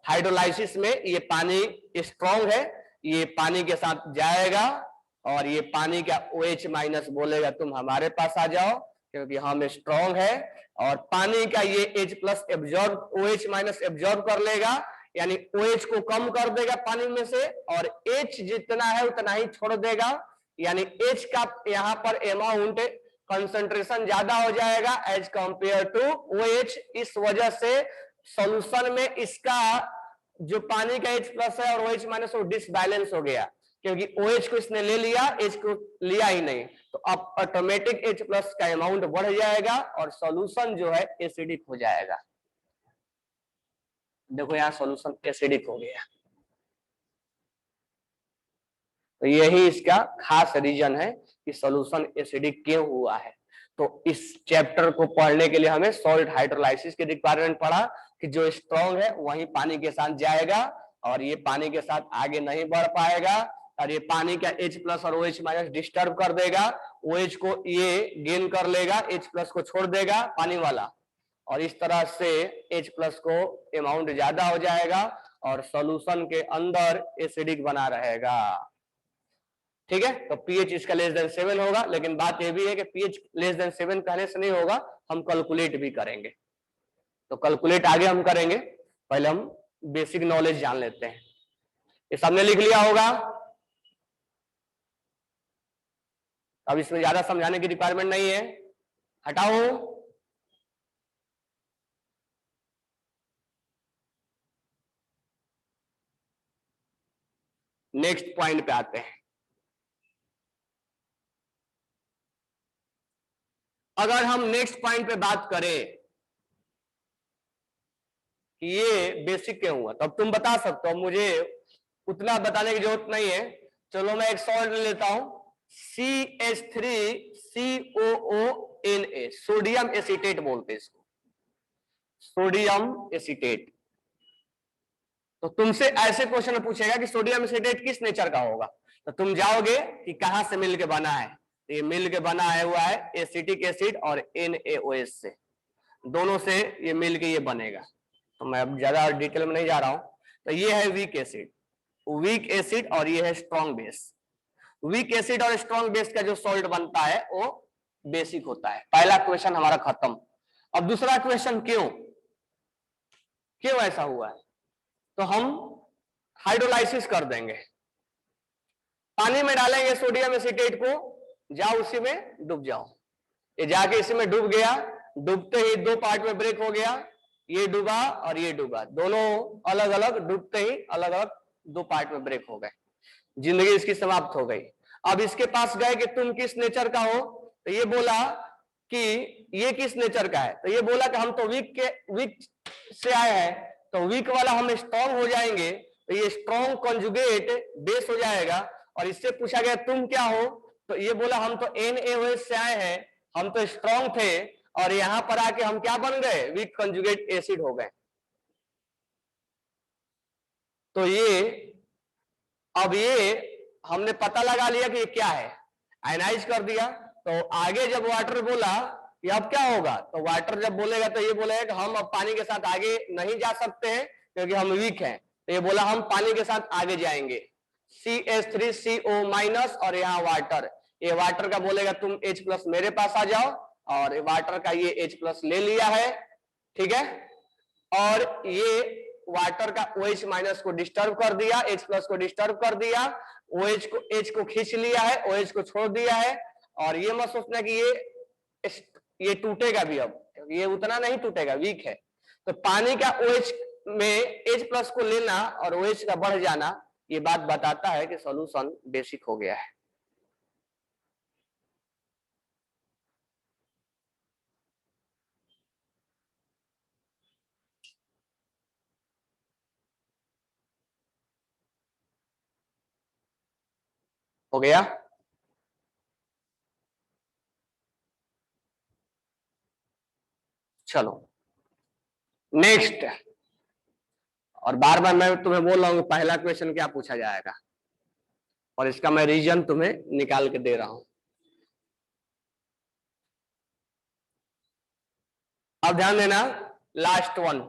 हाइड्रोलाइसिस में, ये पानी स्ट्रॉन्ग है, ये पानी के साथ जाएगा, और ये पानी का OH माइनस बोलेगा तुम हमारे पास आ जाओ क्योंकि हम स्ट्रॉन्ग है, और पानी का ये H plus absorb, OH minus absorb कर लेगा, यानी OH को कम कर देगा पानी में से, और H जितना है उतना ही छोड़ देगा, यानी H का यहाँ पर अमाउंट कंसंट्रेशन ज्यादा हो जाएगा एज कंपेयर टू OH। इस वजह से सॉल्यूशन में इसका जो पानी का H प्लस है और OH माइनस वो डिसबैलेंस हो गया, क्योंकि OH को इसने ले लिया, H को लिया ही नहीं, तो अब ऑटोमेटिक H प्लस का अमाउंट बढ़ जाएगा और सॉल्यूशन जो है एसिडिक हो जाएगा। देखो यहाँ सॉल्यूशन एसिडिक हो गया, तो यही इसका खास रीजन है कि सॉल्यूशन एसिडिक क्यों हुआ है। तो इस चैप्टर को पढ़ने के लिए हमें सॉल्ट हाइड्रोलाइसिस के रिक्वायरमेंट पड़ा कि जो स्ट्रॉन्ग है वही पानी के साथ जाएगा, और ये पानी के साथ आगे नहीं बढ़ पाएगा, और ये पानी का H प्लस और OH माइनस डिस्टर्ब कर देगा, OH को ये गेन कर लेगा, H प्लस को छोड़ देगा पानी वाला, और इस तरह से H प्लस को अमाउंट ज्यादा हो जाएगा और सॉल्यूशन के अंदर एसिडिक बना रहेगा। ठीक है, तो पीएच इसका लेस देन 7 होगा, लेकिन बात यह भी है कि पीएच लेस देन 7 कहने से नहीं होगा, हम कैलकुलेट भी करेंगे। तो कैलकुलेट आगे हम करेंगे, पहले हम बेसिक नॉलेज जान लेते हैं। ये सबने लिख लिया होगा, अब इसमें ज्यादा समझाने की रिक्वायरमेंट नहीं है, हटाओ। नेक्स्ट पॉइंट पे आते हैं। अगर हम नेक्स्ट पॉइंट पे बात करें कि ये बेसिक क्यों हुआ, तब तुम बता सकते हो, मुझे उतना बताने की जरूरत नहीं है। चलो मैं एक सॉल्ट ले लेता हूं, CH3COONA, सोडियम एसीटेट बोलते हैं इसको, सोडियम एसीटेट। तो तुमसे ऐसे क्वेश्चन पूछेगा कि सोडियम एसीटेट किस नेचर का होगा, तो तुम जाओगे कि कहां से मिलके बना है। तो ये मिलके बना है हुआ है एसिटिक एसिड और NaOH से, दोनों से ये मिलके ये बनेगा। तो मैं अब ज्यादा डिटेल में नहीं जा रहा हूं। तो ये है वीक एसिड, वीक एसिड, और ये है स्ट्रॉन्ग बेस। वीक एसिड और स्ट्रॉन्ग बेस का जो सॉल्ट बनता है वो बेसिक होता है। पहला क्वेश्चन हमारा खत्म। अब दूसरा क्वेश्चन, क्यों क्यों ऐसा हुआ है। तो हम हाइड्रोलाइसिस कर देंगे, पानी में डालेंगे सोडियम एसीटेट को, जाओ उसी में डूब जाओ। ये जाके इसी में डूब गया, डूबते ही दो पार्ट में ब्रेक हो गया, ये डूबा और ये डूबा, दोनों अलग अलग, डूबते ही अलग अलग दो पार्ट में ब्रेक हो गए, जिंदगी इसकी समाप्त हो गई। अब इसके पास गए कि तुम किस नेचर का हो, तो ये बोला कि ये किस नेचर का है, तो ये बोला कि हम तो वीक से आए हैं, तो वीक वाला हम स्ट्रॉन्ग हो जाएंगे, तो ये स्ट्रॉन्ग कॉन्जुगेट बेस हो जाएगा। और इससे पूछा गया तुम क्या हो, तो ये बोला हम तो NaOH से आए हैं, हम तो स्ट्रॉन्ग थे, और यहां पर आके हम क्या बन गए, वीक कॉन्जुगेट एसिड हो गए। तो ये अब ये हमने पता लगा लिया कि ये क्या है, आयनाइज कर दिया। तो आगे जब वाटर बोला कि अब क्या होगा, तो वाटर जब बोलेगा तो ये बोलेगा कि हम अब पानी के साथ आगे नहीं जा सकते हैं क्योंकि हम वीक हैं। तो ये बोला हम पानी के साथ आगे जाएंगे, CH3CO- और यहाँ वाटर, ये वाटर का बोलेगा तुम H+ मेरे पास आ जाओ, और वाटर का ये H+ ले लिया है, ठीक है। और ये वाटर का OH- को डिस्टर्ब कर दिया, H+ को डिस्टर्ब कर दिया, H को खींच लिया है, OH को छोड़ दिया है। और ये मत सोचना कि ये टूटेगा भी, अब ये उतना नहीं टूटेगा, वीक है। तो पानी का OH में H+ को लेना और OH का बढ़ जाना, ये बात बताता है कि सॉल्यूशन बेसिक हो गया है। हो गया। चलो नेक्स्ट, और बार बार मैं तुम्हें बोल रहा हूं पहला क्वेश्चन क्या पूछा जाएगा, और इसका मैं रीजन तुम्हें निकाल के दे रहा हूं। अब ध्यान देना, लास्ट वन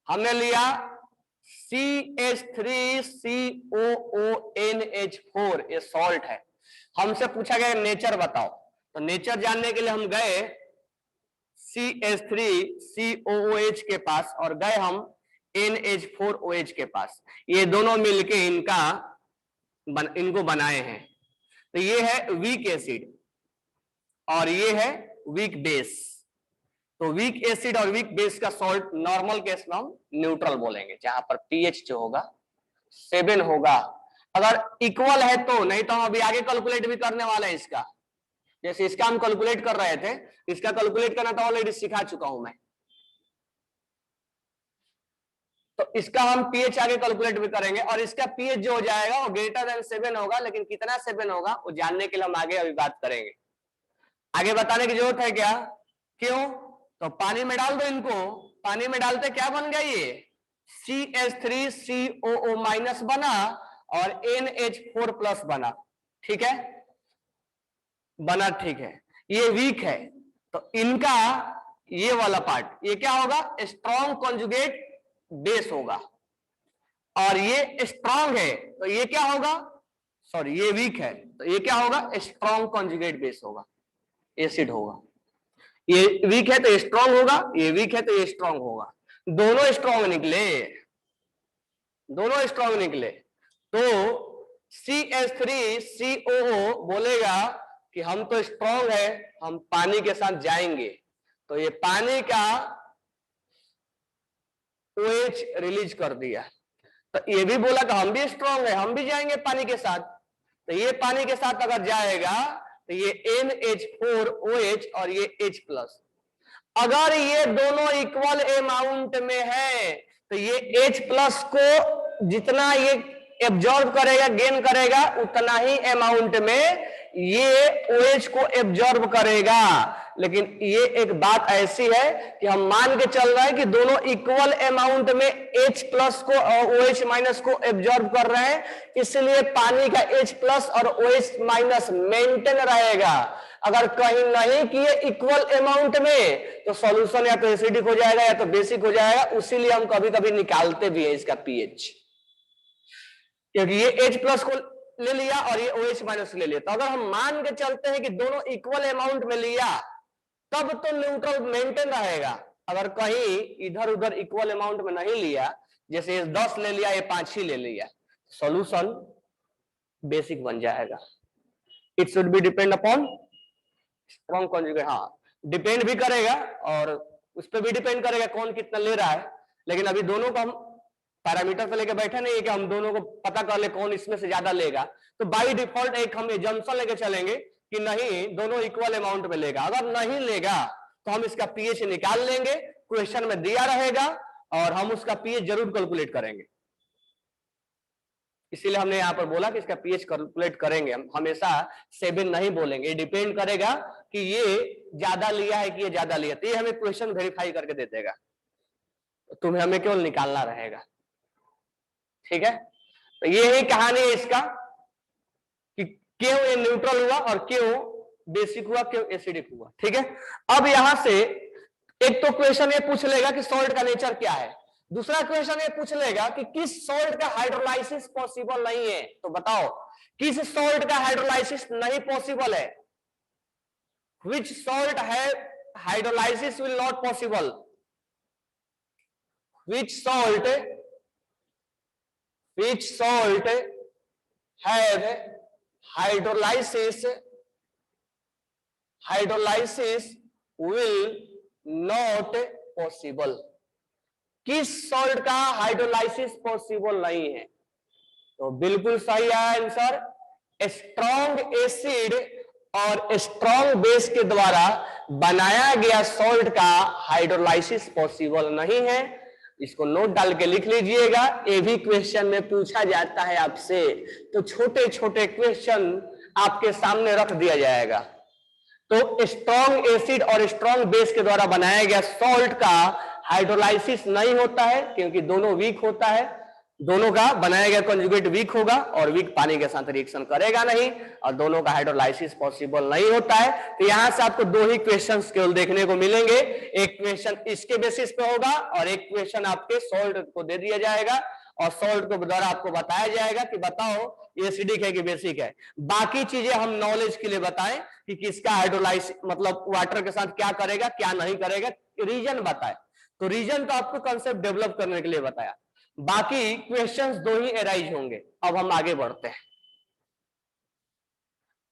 हमने लिया CH3COONH4, ये सॉल्ट है। हमसे पूछा गया नेचर बताओ, तो नेचर जानने के लिए हम गए CH3COOH के पास और गए हम NH4OH के पास, ये दोनों मिलके इनको बनाए हैं। तो ये है वीक एसिड और ये है वीक बेस। तो वीक एसिड और वीक बेस का सॉल्ट नॉर्मल केस में हम न्यूट्रल बोलेंगे, जहां पर पीएच जो होगा 7 होगा, अगर इक्वल है तो, नहीं तो हम अभी आगे कैलकुलेट भी करने वाले हैं इसका। जैसे इसका हम कैलकुलेट कर रहे थे, इसका कैलकुलेट करना तो ऑलरेडी सिखा चुका हूं मैं। तो इसका हम पीएच आगे कैलकुलेट भी करेंगे, और इसका पीएच जो हो जाएगा वो >7 होगा, लेकिन कितना 7 होगा वो जानने के लिए हम आगे अभी बात करेंगे। आगे बताने की जरूरत है क्या, क्यों, तो पानी में डाल दो इनको, पानी में डालते क्या बन गया, ये CH3COO- बना और NH4+ बना, ठीक है, बना, ठीक है। ये वीक है, तो इनका ये वाला पार्ट ये क्या होगा, स्ट्रॉन्ग कॉन्जुगेट बेस होगा, और ये स्ट्रॉन्ग है तो ये क्या होगा, सॉरी ये वीक है तो ये क्या होगा, स्ट्रॉन्ग कॉन्जुगेट बेस होगा, एसिड होगा। ये वीक है तो स्ट्रॉन्ग होगा, ये वीक है तो ये स्ट्रॉन्ग होगा, दोनों स्ट्रॉन्ग निकले, दोनों स्ट्रॉन्ग निकले। तो CH3COO बोलेगा कि हम तो स्ट्रॉन्ग है, हम पानी के साथ जाएंगे, तो ये पानी का OH रिलीज कर दिया, तो ये भी बोला कि हम भी स्ट्रांग है, हम भी जाएंगे पानी के साथ। तो ये पानी के साथ अगर जाएगा तो ये NH4OH और ये H+। अगर ये दोनों इक्वल अमाउंट में है तो ये H+ को जितना ये एब्जॉर्ब करेगा, गेन करेगा, उतना ही अमाउंट में ये OH को एब्जॉर्ब करेगा। लेकिन ये एक बात ऐसी है कि हम मान के चल रहे हैं कि दोनों इक्वल अमाउंट में H+ को और OH- को एब्जॉर्ब कर रहे हैं, इसलिए पानी का H+ और OH- मेंटेन रहेगा। अगर कहीं नहीं किए इक्वल अमाउंट में तो सॉल्यूशन या तो एसिडिक हो जाएगा या तो बेसिक हो जाएगा। उसीलिए हम कभी कभी निकालते भी हैं इसका पीएच, क्योंकि ये H+ को ले लिया और ये OH- ले लिया। तो अगर हम मान के चलते हैं कि दोनों इक्वल अमाउंट में लिया तब तो न्यूट्रल मेंटेन रहेगा। अगर कहीं इधर उधर इक्वल अमाउंट में नहीं लिया, जैसे ये 10 ले लिया, ये 5 ही ले लिया, सॉल्यूशन बेसिक बन जाएगा। It should be depend upon strong conjugate. हाँ, डिपेंड भी करेगा और उस पर भी डिपेंड करेगा कौन कितना ले रहा है। लेकिन अभी दोनों को हम पैरामीटर पे लेके बैठे नहीं है कि हम दोनों को पता कर ले कौन इसमें से ज्यादा लेगा। तो बाय डिफॉल्ट एक हम एजम्पशन लेके चलेंगे कि नहीं, दोनों इक्वल अमाउंट में लेगा। अगर नहीं लेगा तो हम इसका पीएच निकाल लेंगे, क्वेश्चन में दिया रहेगा और हम उसका पीएच जरूर कैलकुलेट करेंगे। इसीलिए हमने यहां पर बोला कि इसका पीएच कैलकुलेट करेंगे। हम हमेशा 7 नहीं बोलेंगे, डिपेंड करेगा कि ये ज्यादा लिया है कि ये ज्यादा लिया। तो ये हमें क्वेश्चन वेरीफाई करके दे देगा, तुम्हें हमें केवल निकालना रहेगा। ठीक है, तो ये ही कहानी है इसका कि क्यों ये न्यूट्रल हुआ और क्यों बेसिक हुआ, क्यों एसिडिक हुआ। ठीक है, अब यहां से एक तो क्वेश्चन ये पूछ लेगा कि सॉल्ट का नेचर क्या है। दूसरा क्वेश्चन ये पूछ लेगा कि किस सॉल्ट का हाइड्रोलाइसिस पॉसिबल नहीं है। तो बताओ किस सॉल्ट का हाइड्रोलाइसिस नहीं पॉसिबल है। विच सॉल्ट है hydrolysis will not possible. Which salt have hydrolysis will not possible. किस सॉल्ट का हाइड्रोलाइसिस पॉसिबल नहीं है। तो बिल्कुल सही है आंसर, स्ट्रॉन्ग एसिड और स्ट्रॉन्ग बेस के द्वारा बनाया गया सॉल्ट का हाइड्रोलाइसिस पॉसिबल नहीं है। इसको नोट डाल के लिख लीजिएगा, ये भी क्वेश्चन में पूछा जाता है आपसे। तो छोटे छोटे क्वेश्चन आपके सामने रख दिया जाएगा। तो स्ट्रॉन्ग एसिड और स्ट्रॉन्ग बेस के द्वारा बनाया गया सॉल्ट का हाइड्रोलाइसिस नहीं होता है, क्योंकि दोनों वीक होता है। दोनों का बनाया गया कॉन्जुगेट वीक होगा और वीक पानी के साथ रिएक्शन करेगा नहीं, और दोनों का हाइड्रोलाइसिस पॉसिबल नहीं होता है। तो यहां से आपको दो ही क्वेश्चंस केवल देखने को मिलेंगे। एक क्वेश्चन इसके बेसिस पे होगा और एक क्वेश्चन आपके सॉल्ट को दे दिया जाएगा और सॉल्ट को द्वारा आपको बताया जाएगा कि बताओ ये एसिडिक है कि बेसिक है। बाकी चीजें हम नॉलेज के लिए बताएं कि किसका हाइड्रोलाइसिस मतलब वाटर के साथ क्या करेगा क्या नहीं करेगा, रीजन बताए। तो रीजन का आपको कंसेप्ट डेवलप करने के लिए बताया। बाकी क्वेश्चंस दो ही एराइज होंगे। अब हम आगे बढ़ते हैं।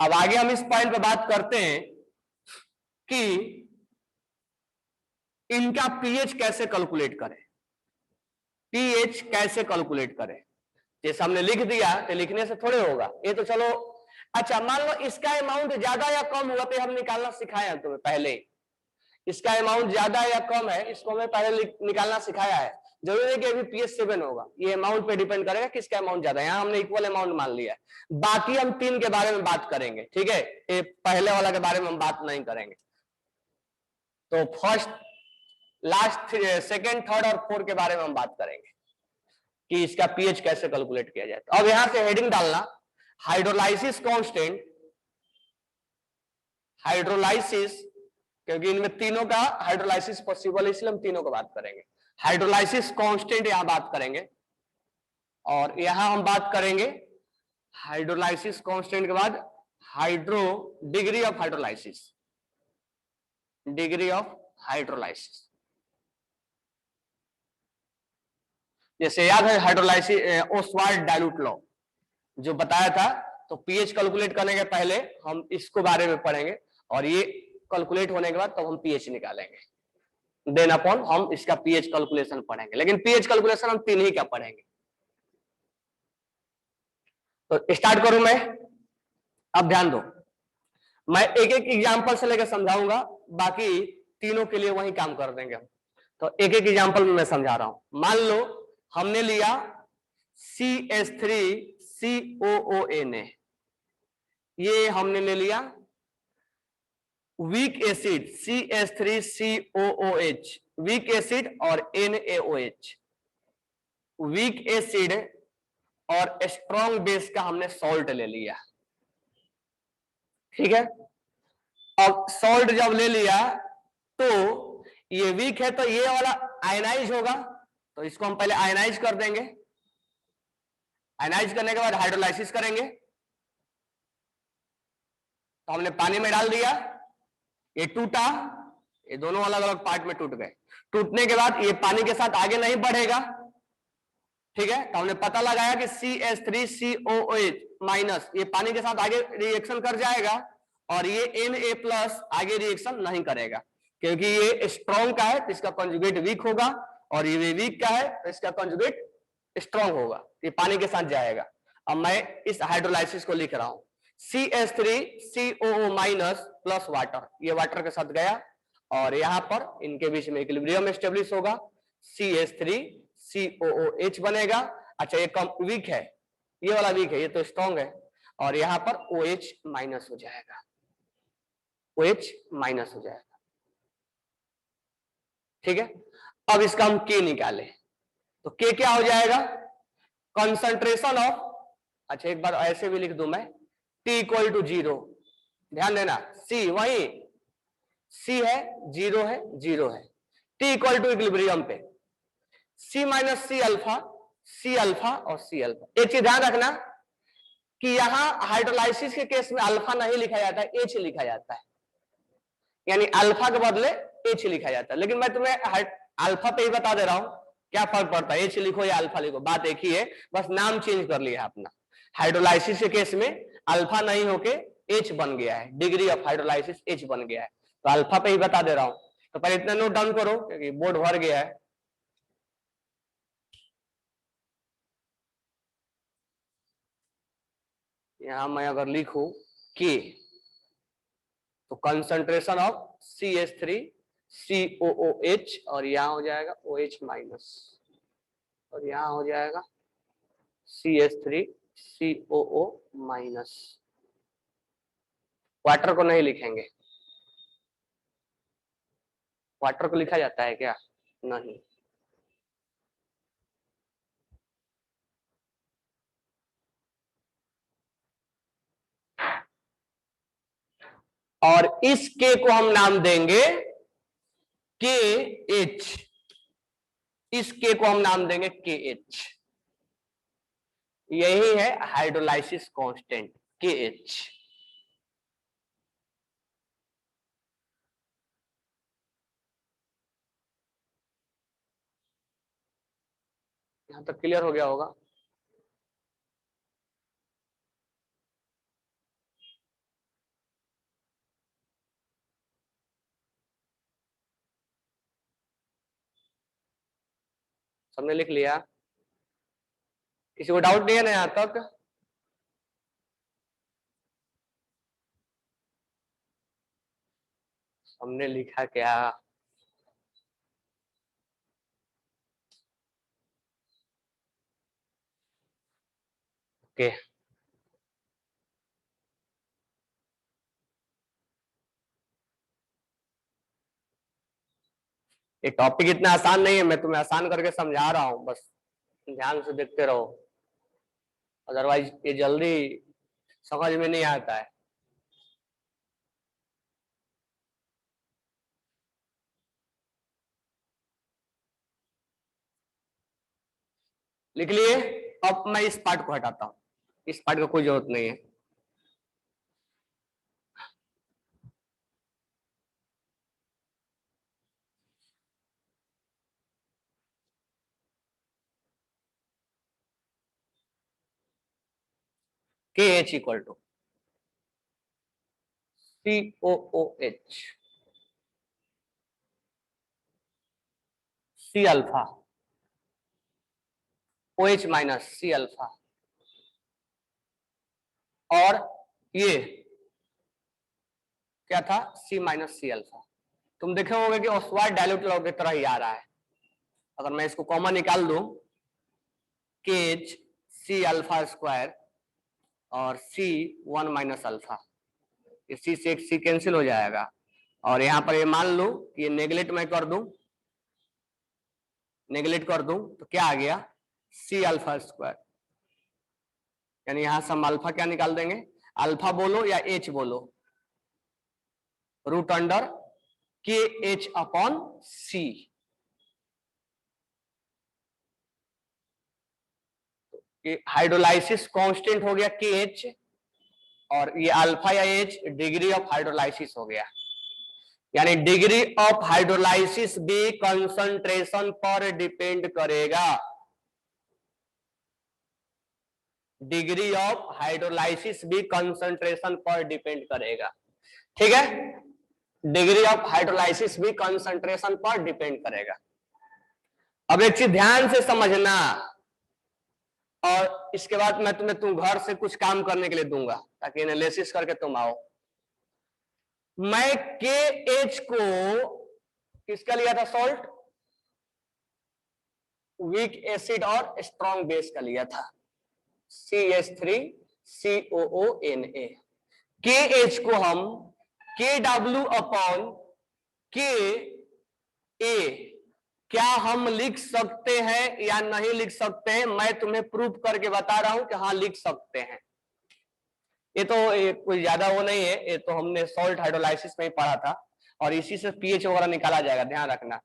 अब आगे हम इस पॉइंट पे बात करते हैं कि इनका पीएच कैसे कैलकुलेट करें। पीएच कैसे कैलकुलेट करें, जैसे हमने लिख दिया तो लिखने से थोड़े होगा ये तो चलो। अच्छा, मान लो इसका अमाउंट ज्यादा या कम हुआ तो हम निकालना सिखाया है तुम्हें पहले। इसका अमाउंट ज्यादा या कम है इसको हमें पहले निकालना सिखाया है। जरूरी है कि अभी पीएच 7 होगा, ये अमाउंट पे डिपेंड करेगा किसका अमाउंट ज्यादा है। यहाँ हमने इक्वल अमाउंट मान लिया है। बाकी हम 3 के बारे में बात करेंगे, ठीक है। ये पहले वाला के बारे में हम बात नहीं करेंगे। तो फर्स्ट, लास्ट, सेकेंड, थर्ड और फोर्थ के बारे में हम बात करेंगे कि इसका पीएच कैसे कैलकुलेट किया जाए। तो अब यहां से हेडिंग डालना, हाइड्रोलाइसिस कांस्टेंट। हाइड्रोलाइसिस, क्योंकि इनमें तीनों का हाइड्रोलाइसिस पॉसिबल है इसलिए हम तीनों को बात करेंगे। हाइड्रोलाइसिस कांस्टेंट यहां बात करेंगे और यहां हम बात करेंगे हाइड्रोलाइसिस कांस्टेंट के बाद hydro degree of hydrolysis. Degree of hydrolysis, जैसे याद है हाइड्रोलाइसिस ओस्वाल्ड डाइल्यूट लॉ जो बताया था। तो पीएच कैलकुलेट करने के पहले हम इसको बारे में पढ़ेंगे और ये कैलकुलेट होने के बाद तब हम पीएच निकालेंगे। देन अपॉन हम इसका पीएच कैलकुलेशन पढ़ेंगे। लेकिन पीएच कैलकुलेशन हम 3 ही का पढ़ेंगे। तो स्टार्ट करूं मैं। अब ध्यान दो, मैं एक एक एग्जाम्पल से लेकर समझाऊंगा, बाकी तीनों के लिए वही काम कर देंगे हम। तो एक एक एग्जाम्पल में मैं समझा रहा हूं। मान लो हमने लिया CH3COON, ये हमने ले लिया weak acid CH3COOH, weak acid और NaOH, वीक एसिड और स्ट्रॉन्ग बेस का हमने सॉल्ट ले लिया। ठीक है, अब सॉल्ट जब ले लिया तो ये वीक है, तो ये वाला आयनाइज होगा, तो इसको हम पहले आयनाइज कर देंगे। आयनाइज करने के बाद हाइड्रोलाइसिस करेंगे, तो हमने पानी में डाल दिया, ये टूटा, ये दोनों अलग अलग पार्ट में टूट गए। टूटने के बाद ये पानी के साथ आगे नहीं बढ़ेगा। ठीक है, तो हमने पता लगाया कि CH3COOH माइनस ये पानी के साथ आगे रिएक्शन कर जाएगा, और ये Na+ आगे रिएक्शन नहीं करेगा, क्योंकि ये स्ट्रॉन्ग का है तो इसका कंजुगेट वीक होगा, और ये वीक का है तो इसका कंजुगेट स्ट्रॉन्ग होगा, ये पानी के साथ जाएगा। अब मैं इस हाइड्रोलाइसिस को लिख रहा हूं, CH3COO माइनस प्लस वाटर, ये वाटर के साथ गया, और यहां पर इनके बीच में इक्विलिब्रियम एस्टेब्लिश होगा, CH3COOH बनेगा। अच्छा, ये कम वीक है, ये वाला वीक है, ये तो स्ट्रॉन्ग है, और यहां पर OH माइनस हो जाएगा, OH माइनस हो जाएगा। ठीक है, अब इसका हम K निकाले, तो K क्या हो जाएगा, कंसंट्रेशन ऑफ, अच्छा एक बार ऐसे भी लिख दूं मैं, T इक्वल टू 0, ध्यान देना, C वही C है, 0 है, 0 है, T इक्वल टू इक्विलिब्रियम पे C minus C alpha, C alpha और C अल्फा। एक चीज ध्यान रखना कि यहां हाइड्रोलाइसिस के केस में अल्फा नहीं लिखा जाता है, H लिखा जाता है, यानी अल्फा के बदले H लिखा जाता है। लेकिन मैं तुम्हें अल्फा पे ही बता दे रहा हूं, क्या फर्क पड़ता है, H लिखो या अल्फा लिखो, बात एक ही है, बस नाम चेंज कर लिया अपना। हाइड्रोलाइसिस के केस में अल्फा नहीं होके H बन गया है, डिग्री ऑफ हाइड्रोलाइसिस H बन गया है, तो अल्फा पे ही बता दे रहा हूं। तो पहले इतना नोट डाउन करो क्योंकि बोर्ड भर गया है। यहां मैं अगर लिखूं K, तो कंसंट्रेशन ऑफ CH3COOH, और यहां हो जाएगा OH माइनस, और यहां हो जाएगा CH3COO माइनस। वाटर को नहीं लिखेंगे, वाटर को लिखा जाता है क्या, नहीं। और इस K को हम नाम देंगे KH, इस K को हम नाम देंगे KH, यही है हाइड्रोलाइसिस कांस्टेंट KH। यहां तक क्लियर हो गया होगा। सबने लिख लिया, किसी को डाउट नहीं है ना यहां तक? हमने लिखा क्या, ओके। ये टॉपिक इतना आसान नहीं है, मैं तुम्हें आसान करके समझा रहा हूं, बस ध्यान से देखते रहो, अदरवाइज ये जल्दी समझ में नहीं आता है। लिख लिए, अब मैं इस पार्ट को हटाता हूं, इस पार्ट का कोई जरूरत नहीं है। KH equal to COOH, C alpha, OH minus C alpha, और ये क्या था, C माइनस सी अल्फा। तुम देखे होगे कि ऑस्वाल्ड डायल्यूट लॉ की तरह ही आ रहा है। अगर मैं इसको कॉमन निकाल दूं, KH C अल्फा स्क्वायर और C 1 माइनस अल्फा, इसी से एक C कैंसिल हो जाएगा। और यहां पर ये मान लो कि ये नेगलेक्ट मैं कर दूं, नेगलेक्ट कर दूं तो क्या आ गया, C अल्फा स्क्वायर। यानी यहां से हम अल्फा क्या निकाल देंगे, अल्फा बोलो या H बोलो, root under KH upon C। Hydrolysis constant हो गया KH, और ये अल्फा या H डिग्री ऑफ हाइड्रोलाइसिस हो गया। यानी डिग्री ऑफ हाइड्रोलाइसिस भी कंसंट्रेशन पर डिपेंड करेगा। डिग्री ऑफ हाइड्रोलाइसिस भी कंसंट्रेशन पर डिपेंड करेगा। ठीक है, डिग्री ऑफ हाइड्रोलाइसिस भी कंसंट्रेशन पर डिपेंड करेगा। अब एक चीज ध्यान से समझना, और इसके बाद मैं तुम्हें तुम घर से कुछ काम करने के लिए दूंगा ताकि एनालिसिस करके तुम आओ। मैं KH को किसका लिया था, सॉल्ट, वीक एसिड और स्ट्रॉन्ग बेस का लिया था, CH3COONA। KH को हम KW अपॉन KA क्या हम लिख सकते हैं या नहीं लिख सकते हैं, मैं तुम्हें प्रूफ करके बता रहा हूं कि हाँ लिख सकते हैं। ये तो कोई ज्यादा वो नहीं है, ये तो हमने सॉल्ट हाइड्रोलाइसिस में ही पढ़ा था, और इसी से पीएच वगैरह निकाला जाएगा, ध्यान रखना।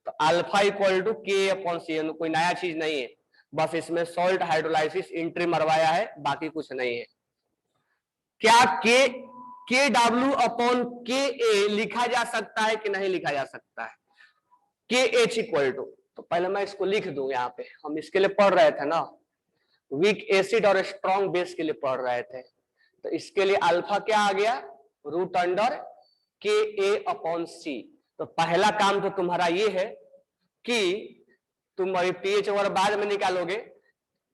तो अल्फा इक्वल टू के अपॉन सी, कोई नया चीज नहीं है, बस इसमें सॉल्ट हाइड्रोलाइसिस एंट्री मरवाया है, बाकी कुछ नहीं है। क्या के डब्ल्यू अपॉन के ए लिखा जा सकता है कि नहीं लिखा जा सकता है, के एच इक्वल टू, तो पहले मैं इसको लिख दूं, यहाँ पे हम इसके लिए पढ़ रहे थे ना, वीक एसिड और स्ट्रॉन्ग बेस के लिए पढ़ रहे थे। तो इसके लिए अल्फा क्या आ गया, रूट अंडर के ए अपॉन सी। तो पहला काम तो तुम्हारा ये है कि तुम अभी पीएच वगैरह बाद में निकालोगे,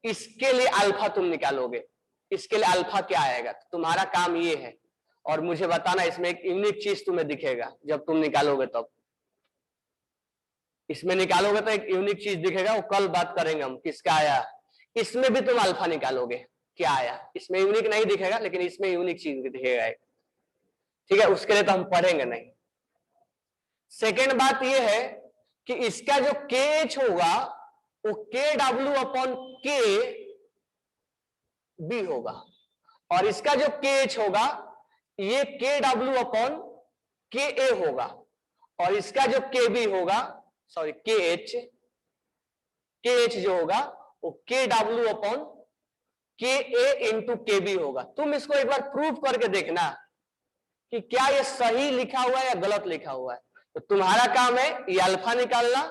इसके लिए अल्फा तुम निकालोगे, इसके लिए अल्फा क्या आएगा, तो तुम्हारा काम ये है। और मुझे बताना इसमें एक यूनिक चीज तुम्हें दिखेगा जब तुम निकालोगे, तब इसमें निकालोगे तो एक यूनिक चीज दिखेगा, वो कल बात करेंगे हम किसका आया। इसमें भी तुम अल्फा निकालोगे, क्या आया, इसमें यूनिक नहीं दिखेगा लेकिन इसमें यूनिक चीज दिखेगा। ठीक है, उसके लिए तो हम पढ़ेंगे नहीं। सेकेंड बात यह है कि इसका जो के एच होगा वो के डब्ल्यू अपॉन के बी होगा, और इसका जो के एच होगा ये के डब्ल्यू अपॉन के ए होगा, और इसका जो के बी होगा, सॉरी के एच जो होगा वो के डब्ल्यू अपॉन के ए इंटू के बी होगा। तुम इसको एक बार प्रूफ करके देखना कि क्या ये सही लिखा हुआ है या गलत लिखा हुआ है। तो तुम्हारा काम है ये अल्फा निकालना।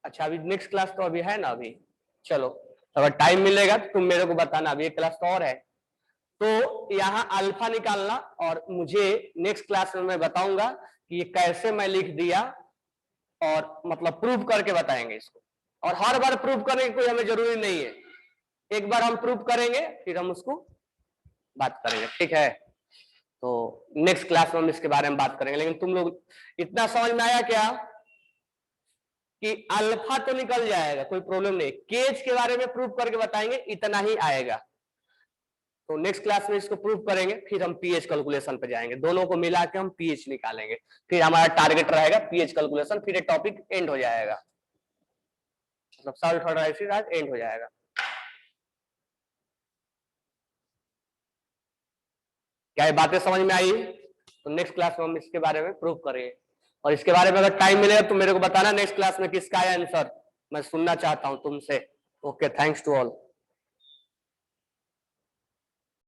अच्छा, अभी नेक्स्ट क्लास तो अभी है ना, अभी चलो अगर टाइम मिलेगा तो तुम मेरे को बताना, अभी एक क्लास तो और है। तो यहाँ अल्फा निकालना, और मुझे नेक्स्ट क्लास में मैं बताऊंगा कि ये कैसे मैं लिख दिया, और मतलब प्रूफ करके बताएंगे इसको। और हर बार प्रूफ करने की कोई हमें जरूरी नहीं है, एक बार हम प्रूफ करेंगे फिर हम उसको बात करेंगे। ठीक है, तो नेक्स्ट क्लास में हम इसके बारे में बात करेंगे। लेकिन तुम लोग इतना समझ में आया क्या कि अल्फा तो निकल जाएगा, कोई प्रॉब्लम नहीं, केज के बारे में प्रूफ करके बताएंगे, इतना ही आएगा। तो नेक्स्ट क्लास में इसको प्रूफ करेंगे, फिर हम पीएच कैलकुलेशन पे जाएंगे, दोनों को मिला के हम पीएच निकालेंगे, फिर हमारा टारगेट रहेगा पीएच कैलकुलेशन, फिर ये टॉपिक एंड हो जाएगा, मतलब सॉल्ट हाइड्रोलाइसिस आज एंड हो जाएगा। क्या ये बातें समझ में आई? तो नेक्स्ट क्लास में हम इसके बारे में प्रूफ करेंगे, और इसके बारे में अगर टाइम मिलेगा तो मेरे को बताना नेक्स्ट क्लास में किसका आया आंसर, मैं सुनना चाहता हूं तुमसे। Okay, thanks to all.